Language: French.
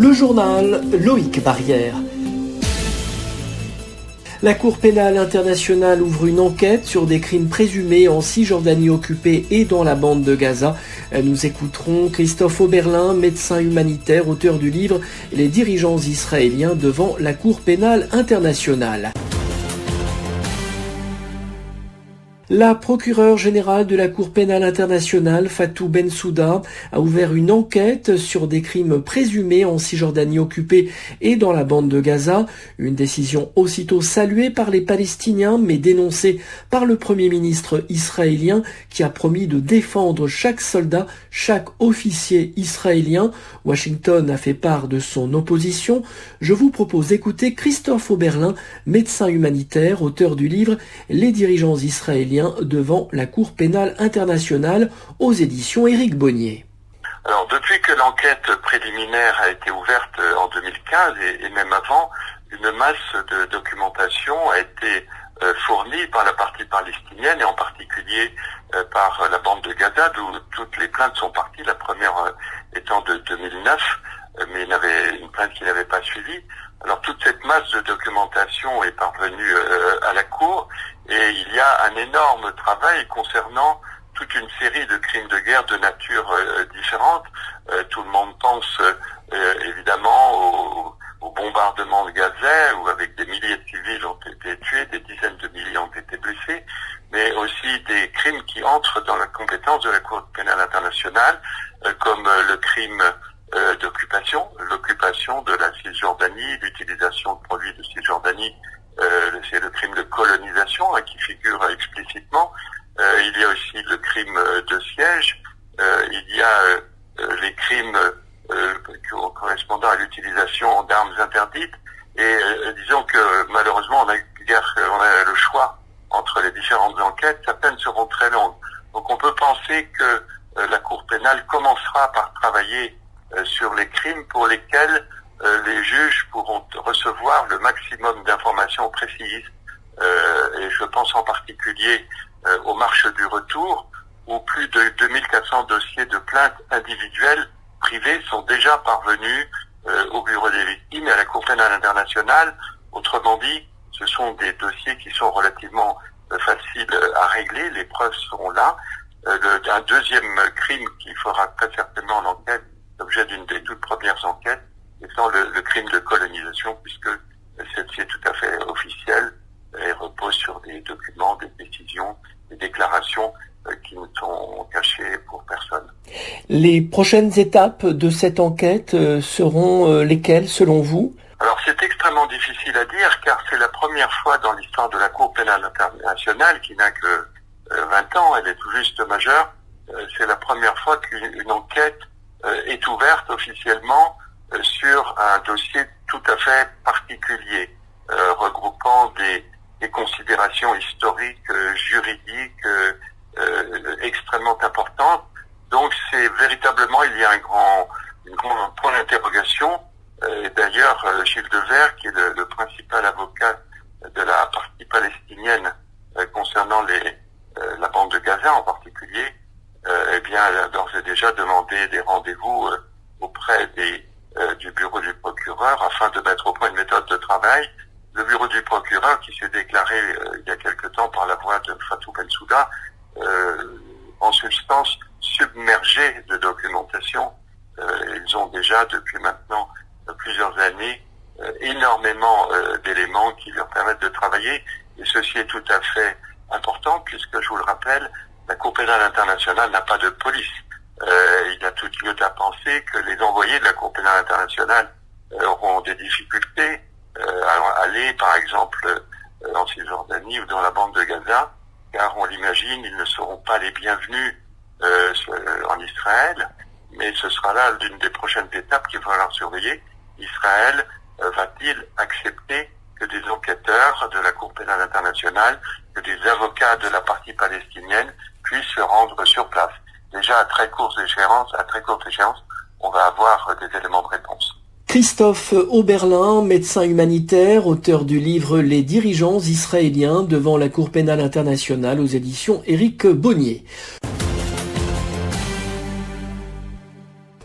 Le journal Loïc Barrière. La Cour pénale internationale ouvre une enquête sur des crimes présumés en Cisjordanie occupée et dans la bande de Gaza. Nous écouterons Christophe Oberlin, médecin humanitaire, auteur du livre « Les dirigeants israéliens devant la Cour pénale internationale ». La procureure générale de la Cour pénale internationale, Fatou Bensouda, a ouvert une enquête sur des crimes présumés en Cisjordanie occupée et dans la bande de Gaza. Une décision aussitôt saluée par les Palestiniens, mais dénoncée par le Premier ministre israélien qui a promis de défendre chaque soldat, chaque officier israélien. Washington a fait part de son opposition. Je vous propose d'écouter Christophe Oberlin, médecin humanitaire, auteur du livre « Les dirigeants israéliens devant la Cour pénale internationale » aux éditions Éric Bonnier. Alors, depuis que l'enquête préliminaire a été ouverte en 2015 et même avant, une masse de documentation a été fournie par la partie palestinienne et en particulier par la bande de Gaza, d'où toutes les plaintes sont parties, la première étant de 2009, mais il y avait une plainte qui n'avait pas suivi. Alors toute cette masse de documentation est parvenue à la Cour et il y a un énorme travail concernant toute une série de crimes de guerre de nature différente. Tout le monde pense évidemment au bombardement de Gaza où avec des milliers de civils ont été tués, des dizaines de milliers ont été blessés, mais aussi des crimes qui entrent dans la compétence de la Cour pénale internationale comme le crime d'occupation, l'occupation de la Cisjordanie, l'utilisation de produits de Cisjordanie, c'est le crime de colonisation qui figure explicitement. Il y a aussi le crime de siège, il y a les crimes correspondant à l'utilisation d'armes interdites. Et disons que malheureusement on a le choix entre les différentes enquêtes, certaines seront très longues. Donc on peut penser que la Cour pénale commencera par travailler sur les crimes pour lesquels les juges pourront recevoir le maximum d'informations précises. Et je pense en particulier aux marches du retour, où plus de 2400 dossiers de plaintes individuelles privées sont déjà parvenus au Bureau des victimes et à la Cour pénale internationale. Autrement dit, ce sont des dossiers qui sont relativement faciles à régler, les preuves seront là. Un deuxième crime qui fera très certainement l'enquête, l'objet d'une des toutes premières enquêtes, étant le crime de colonisation, puisque c'est tout à fait officiel et repose sur des documents, des décisions, des déclarations qui ne sont cachées pour personne. Les prochaines étapes de cette enquête seront lesquelles selon vous ? Alors c'est extrêmement difficile à dire car c'est la première fois dans l'histoire de la Cour pénale internationale, qui n'a que 20 ans, elle est tout juste majeure, c'est la première fois qu'une enquête est ouverte officiellement sur un dossier tout à fait particulier, regroupant des considérations historiques, juridiques extrêmement importantes. Donc c'est véritablement, il y a une grande point d'interrogation. Et d'ailleurs, Gilles Devers, qui est le principal avocat de la partie palestinienne concernant la bande de Gaza en particulier, a d'ores et déjà demandé des rendez-vous auprès du bureau du procureur afin de mettre au point une méthode de travail. Le bureau du procureur, qui s'est déclaré il y a quelque temps par la voix de Fatou Bensouda, en substance submergé de documentation. Ils ont déjà depuis maintenant plusieurs années énormément d'éléments qui leur permettent de travailler, et ceci est tout à fait important puisque, je vous le rappelle, la Cour pénale internationale n'a pas de police. Il y a tout lieu à penser que les envoyés de la Cour pénale internationale auront des difficultés à aller, par exemple, en Cisjordanie ou dans la bande de Gaza, car on l'imagine, ils ne seront pas les bienvenus en Israël, mais ce sera là l'une des prochaines étapes qu'il va falloir surveiller. Israël va-t-il accepter que des enquêteurs de la Cour pénale internationale, que des avocats de la partie palestinienne puissent se rendre sur place? Déjà à très courte échéance, on va avoir des éléments de réponse. Christophe Oberlin, médecin humanitaire, auteur du livre « Les dirigeants israéliens devant la Cour pénale internationale » aux éditions Éric Bonnier.